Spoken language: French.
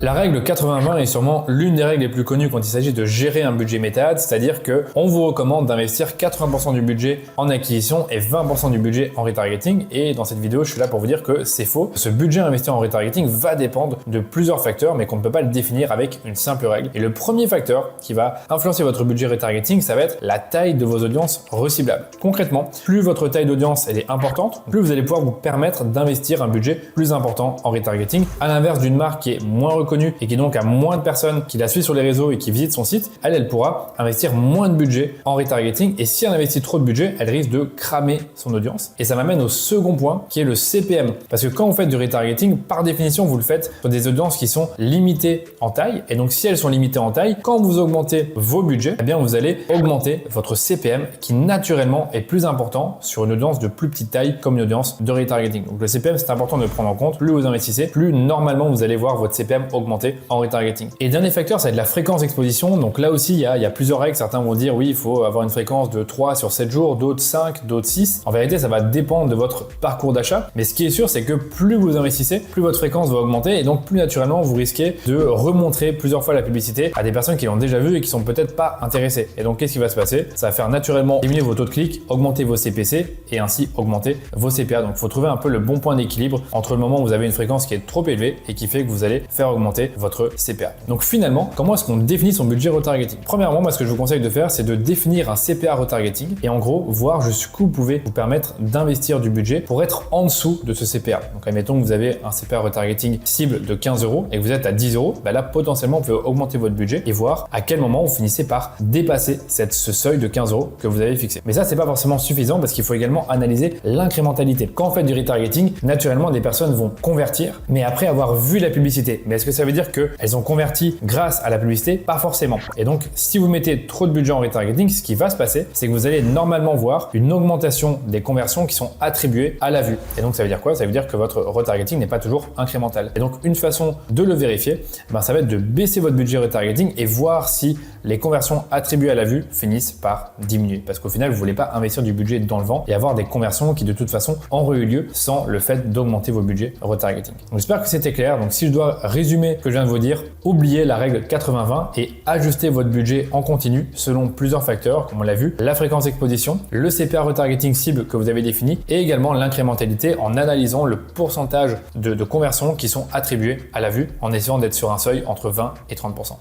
La règle 80-20 est sûrement l'une des règles les plus connues quand il s'agit de gérer un budget méta, c'est-à-dire qu'on vous recommande d'investir 80% du budget en acquisition et 20% du budget en retargeting. Et dans cette vidéo, je suis là pour vous dire que c'est faux. Ce budget investi en retargeting va dépendre de plusieurs facteurs, mais qu'on ne peut pas le définir avec une simple règle. Et le premier facteur qui va influencer votre budget retargeting, ça va être la taille de vos audiences reciblables. Concrètement, plus votre taille d'audience elle est importante, plus vous allez pouvoir vous permettre d'investir un budget plus important en retargeting. À l'inverse d'une marque qui est moins reconnue et qui donc a moins de personnes qui la suivent sur les réseaux et qui visitent son site, elle pourra investir moins de budget en retargeting. Et si elle investit trop de budget, elle risque de cramer son audience. Et ça m'amène au second point qui est le CPM. Parce que quand vous faites du retargeting, par définition, vous le faites sur des audiences qui sont limitées en taille. Et donc, si elles sont limitées en taille, quand vous augmentez vos budgets, eh bien, vous allez augmenter votre CPM qui naturellement est plus important sur une audience de plus petite taille comme une audience de retargeting. Donc, le CPM, c'est important de le prendre en compte. Plus vous investissez, plus normalement vous allez voir votre CPM augmenter en retargeting. Et dernier facteur, ça va être la fréquence d'exposition. Donc là aussi, il y a plusieurs règles. Certains vont dire oui, il faut avoir une fréquence de 3 sur 7 jours, d'autres 5, d'autres 6. En vérité, ça va dépendre de votre parcours d'achat. Mais ce qui est sûr, c'est que plus vous investissez, plus votre fréquence va augmenter et donc plus naturellement, vous risquez de remontrer plusieurs fois la publicité à des personnes qui l'ont déjà vu et qui sont peut-être pas intéressées. Et donc, qu'est-ce qui va se passer? Ça va faire naturellement diminuer vos taux de clic, augmenter vos CPC et ainsi augmenter vos CPA. Donc, il faut trouver un peu le bon point d'équilibre entre le moment où vous avez une fréquence qui est trop élevée et qui fait que vous allez faire augmenter votre CPA. Donc finalement, comment est-ce qu'on définit son budget retargeting? Premièrement, moi ce que je vous conseille de faire, c'est de définir un CPA retargeting et en gros, voir jusqu'où vous pouvez vous permettre d'investir du budget pour être en dessous de ce CPA. Donc admettons que vous avez un CPA retargeting cible de 15 € et que vous êtes à 10 €, là potentiellement vous pouvez augmenter votre budget et voir à quel moment vous finissez par dépasser ce seuil de 15 € que vous avez fixé. Mais ça, c'est pas forcément suffisant parce qu'il faut également analyser l'incrémentalité. Quand on fait du retargeting, naturellement des personnes vont convertir, mais après avoir vu la publicité. Mais est-ce que ça veut dire qu'elles ont converti grâce à la publicité? Pas forcément. Et donc, si vous mettez trop de budget en retargeting, ce qui va se passer, c'est que vous allez normalement voir une augmentation des conversions qui sont attribuées à la vue. Et donc, ça veut dire quoi? Ça veut dire que votre retargeting n'est pas toujours incrémental. Et donc, une façon de le vérifier, ça va être de baisser votre budget retargeting et voir si les conversions attribuées à la vue finissent par diminuer. Parce qu'au final, vous ne voulez pas investir du budget dans le vent et avoir des conversions qui de toute façon auraient eu lieu sans le fait d'augmenter vos budgets retargeting. Donc, j'espère que c'était clair. Donc, si je dois résumer ce que je viens de vous dire, oubliez la règle 80-20 et ajustez votre budget en continu selon plusieurs facteurs, comme on l'a vu, la fréquence d'exposition, le CPA retargeting cible que vous avez défini et également l'incrémentalité en analysant le pourcentage de conversions qui sont attribuées à la vue en essayant d'être sur un seuil entre 20 et 30%.